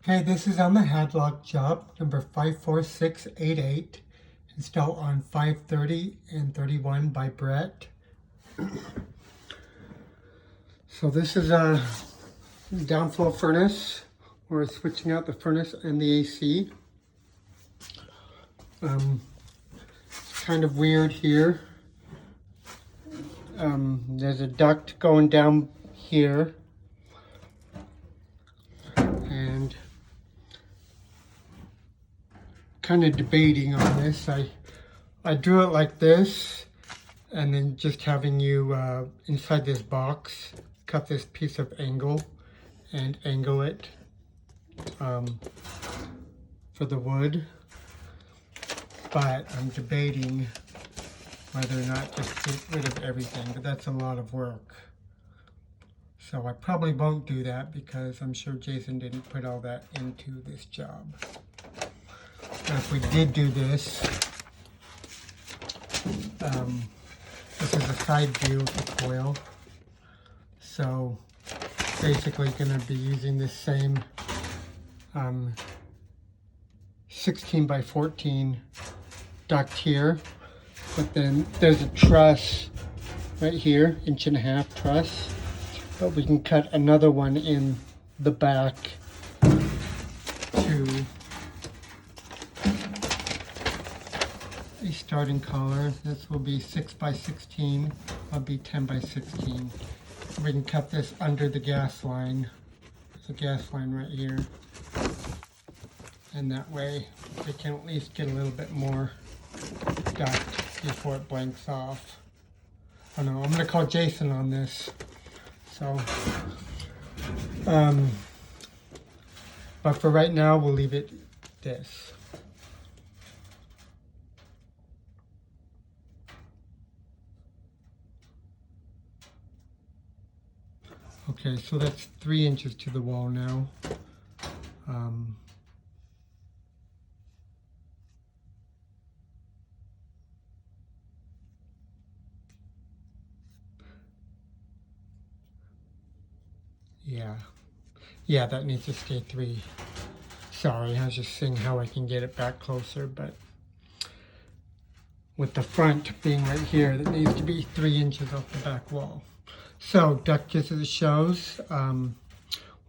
Okay, this is on the Hadlock job, number 54688, installed on 530 and 31 by Brett. So this is a downflow furnace. We're switching out the furnace and the AC. It's kind of weird here. There's a duct going down here. And kind of debating on this. I drew it like this, and then just having you inside this box cut this piece of angle and angle it for the wood. But I'm debating whether or not just get rid of everything, but that's a lot of work. So I probably won't do that because I'm sure Jason didn't put all that into this job. Now if we did do this, this is a side view of the coil. So basically going to be using this same 16 by 14 duct here, but then there's a truss right here, 1.5 truss, but we can cut another one in the back to a starting collar. This will be 6 by 16, will be 10 by 16. We can cut this under the gas line. There's a gas line right here. And that way we can at least get a little bit more duct before it blanks off. Oh no, I'm gonna call Jason on this. So, but for right now, we'll leave it this. Okay, so that's 3 inches to the wall now. Yeah, that needs to stay 3. Sorry, I was just seeing how I can get it back closer, but with the front being right here, that needs to be 3 inches off the back wall. So, duct just as it shows, we'll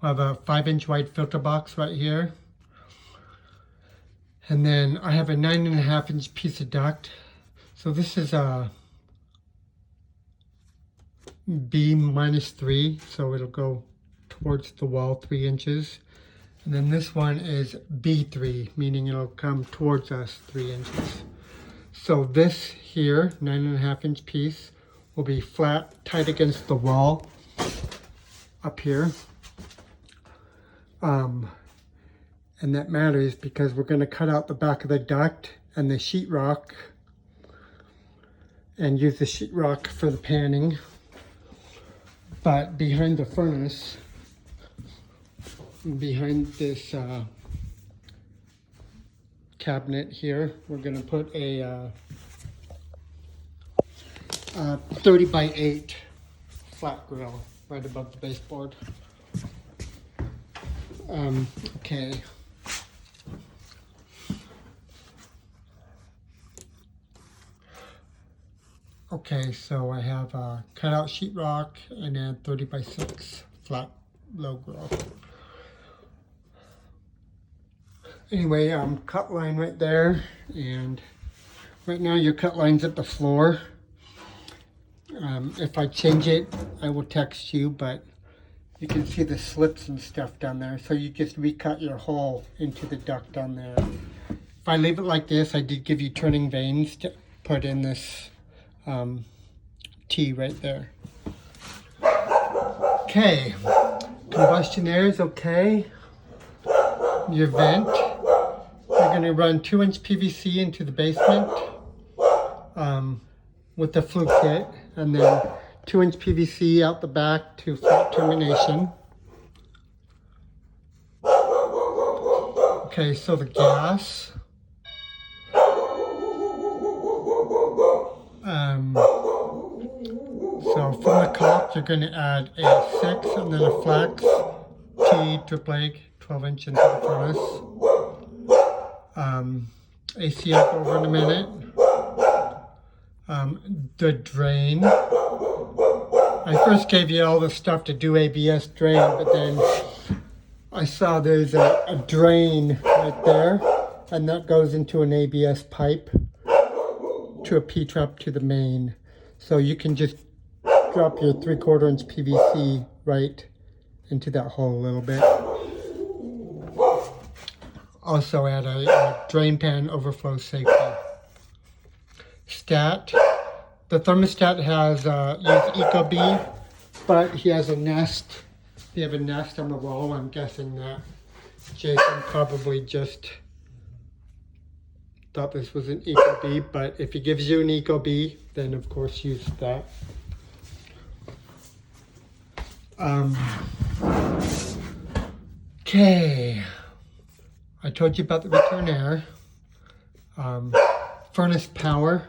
have a 5-inch wide filter box right here. And then I have a 9.5-inch piece of duct. So this is a B -3, so it'll go towards the wall 3 inches. And then this one is B3, meaning it'll come towards us 3 inches. So this here, 9.5-inch piece, will be flat, tight against the wall up here. And that matters because we're going to cut out the back of the duct and the sheetrock and use the sheetrock for the panning. But behind the furnace, behind this cabinet here, we're going to put a 30 by 8 flat grill right above the baseboard. Okay. Okay, so I have a cutout sheetrock and a 30 by 6 flat low grill. Anyway, cut line right there, and right now your cut line's at the floor. If I change it, I will text you, but you can see the slips and stuff down there, so you just recut your hole into the duct down there. If I leave it like this, I did give you turning vanes to put in this T right there. Okay, combustion air is okay. Your vent, you're going to run 2-inch PVC into the basement with the flue kit, and then 2-inch PVC out the back to flat termination. Okay, so the gas. So from the caulk, you're going to add a 6 and then a flex T, triple egg, 12 inch into the furnace. AC will go over in a minute. The drain. I first gave you all the stuff to do ABS drain, but then I saw there's a drain right there, and that goes into an ABS pipe to a P-trap to the main. So you can just drop your 3/4 inch PVC right into that hole a little bit. Also add a drain pan overflow safety. Stat. The thermostat has used Ecobee, but he has a nest. They have a nest on the wall. I'm guessing that Jason probably just thought this was an Ecobee, but if he gives you an Ecobee, then of course use that. Okay, I told you about the return air. Furnace power.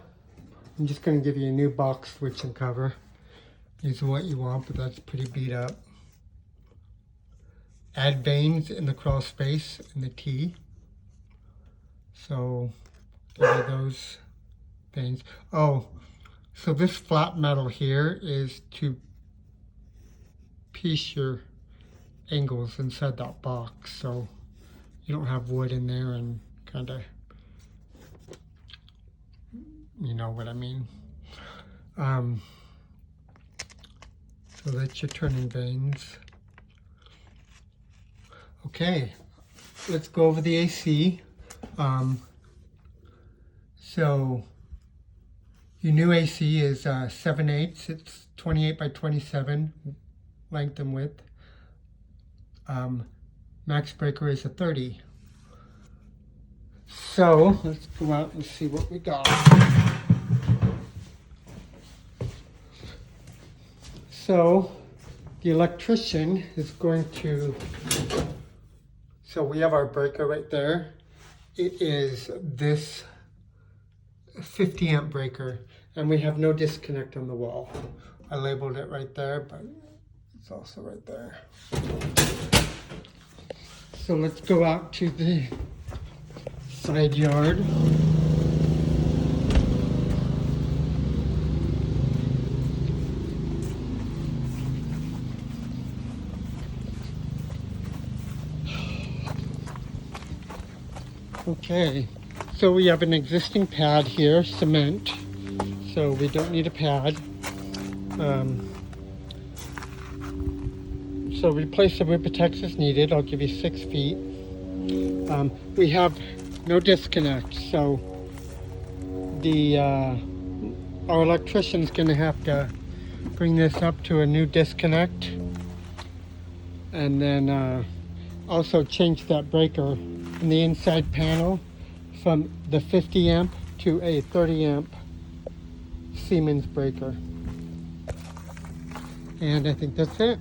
I'm just going to give you a new box switch and cover. These are what you want, but that's pretty beat up. Add vanes in the crawl space in the T. So give you those vanes. Oh, so this flat metal here is to piece your angles inside that box, so you don't have wood in there and kind of, you know what I mean. So that's your turning vanes. Okay, let's go over the AC. So your new AC is 7/8. It's 28 by 27 length and width. Max breaker is a 30. So let's go out and see what we got. So the electrician is going to, so we have our breaker right there. It is this 50 amp breaker, and we have no disconnect on the wall. I labeled it right there, but it's also right there. So let's go out to the side yard. Okay, so we have an existing pad here, cement, so we don't need a pad. So replace the Rippitex as needed. I'll give you 6 feet. We have no disconnect, so our electrician's going to have to bring this up to a new disconnect, and then also change that breaker in the inside panel from the 50 amp to a 30 amp Siemens breaker. And I think that's it.